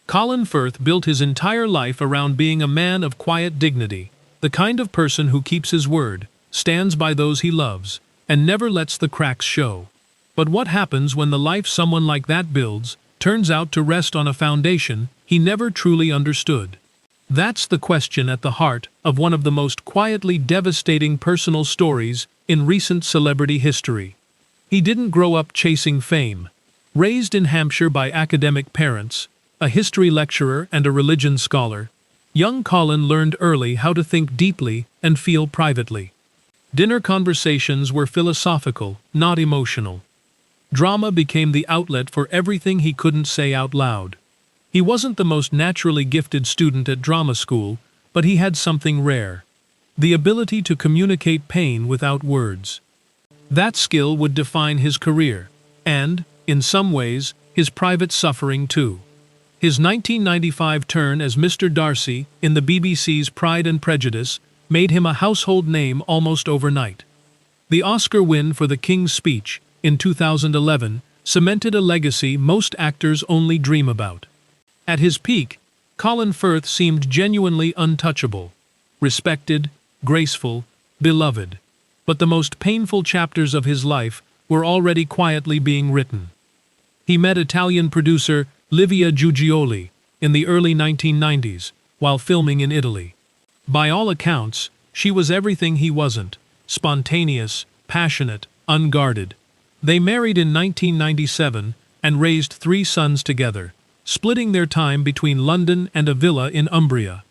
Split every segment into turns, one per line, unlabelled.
Colin Firth built his entire life around being a man of quiet dignity, the kind of person who keeps his word, stands by those he loves, and never lets the cracks show. But what happens when the life someone like that builds turns out to rest on a foundation he never truly understood? That's the question at the heart of one of the most quietly devastating personal stories in recent celebrity history. He didn't grow up chasing fame. Raised in Hampshire by academic parents, a history lecturer and a religion scholar, young Colin learned early how to think deeply and feel privately. Dinner conversations were philosophical, not emotional. Drama became the outlet for everything he couldn't say out loud. He wasn't the most naturally gifted student at drama school, but he had something rare: the ability to communicate pain without words. That skill would define his career, and, in some ways, his private suffering too. His 1995 turn as Mr. Darcy in the BBC's Pride and Prejudice made him a household name almost overnight. The Oscar win for The King's Speech in 2011 cemented a legacy most actors only dream about. At his peak, Colin Firth seemed genuinely untouchable, respected, graceful, beloved. But the most painful chapters of his life were already quietly being written. He met Italian producer Livia Giugioli in the early 1990s while filming in Italy. By all accounts, she was everything he wasn't: spontaneous, passionate, unguarded. They married in 1997 and raised 3 sons together, splitting their time between London and a villa in Umbria.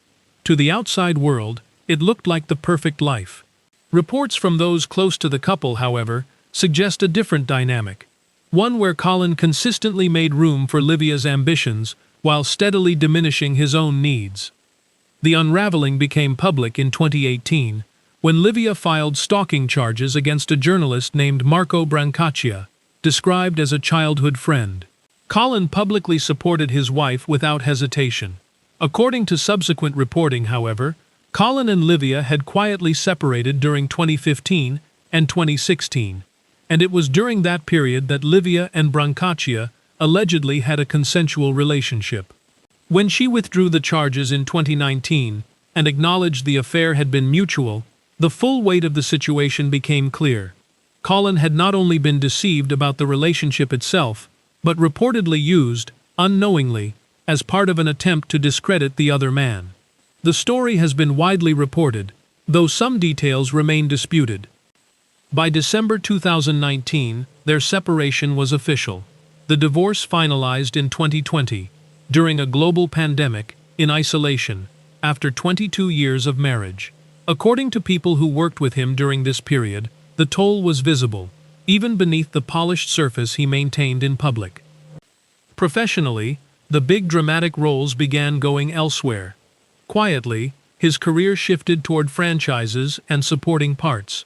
To the outside world, it looked like the perfect life. Reports from those close to the couple, however, suggest a different dynamic, one where Colin consistently made room for Livia's ambitions while steadily diminishing his own needs. The unraveling became public in 2018, when Livia filed stalking charges against a journalist named Marco Brancaccia, described as a childhood friend. Colin publicly supported his wife without hesitation. According to subsequent reporting, however, Colin and Livia had quietly separated during 2015 and 2016, and it was during that period that Livia and Brancaccia allegedly had a consensual relationship. When she withdrew the charges in 2019 and acknowledged the affair had been mutual, the full weight of the situation became clear. Colin had not only been deceived about the relationship itself, but reportedly used, unknowingly, as part of an attempt to discredit the other man. The story has been widely reported, though some details remain disputed. By December 2019, their separation was official. The divorce finalized in 2020, during a global pandemic, in isolation, after 22 years of marriage. According to people who worked with him during this period, the toll was visible, even beneath the polished surface he maintained in public. Professionally, the big dramatic roles began going elsewhere. Quietly, his career shifted toward franchises and supporting parts,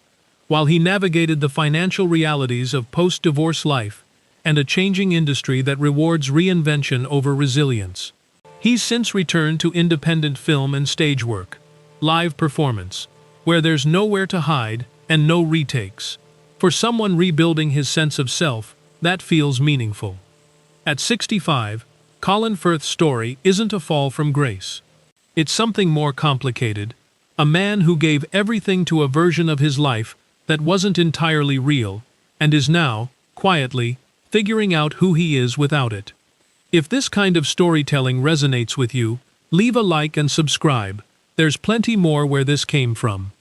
while he navigated the financial realities of post-divorce life and a changing industry that rewards reinvention over resilience. He's since returned to independent film and stage work, live performance, where there's nowhere to hide and no retakes. For someone rebuilding his sense of self, that feels meaningful. At 65, Colin Firth's story isn't a fall from grace. It's something more complicated, a man who gave everything to a version of his life that wasn't entirely real, and is now, quietly, figuring out who he is without it. If this kind of storytelling resonates with you, leave a like and subscribe. There's plenty more where this came from.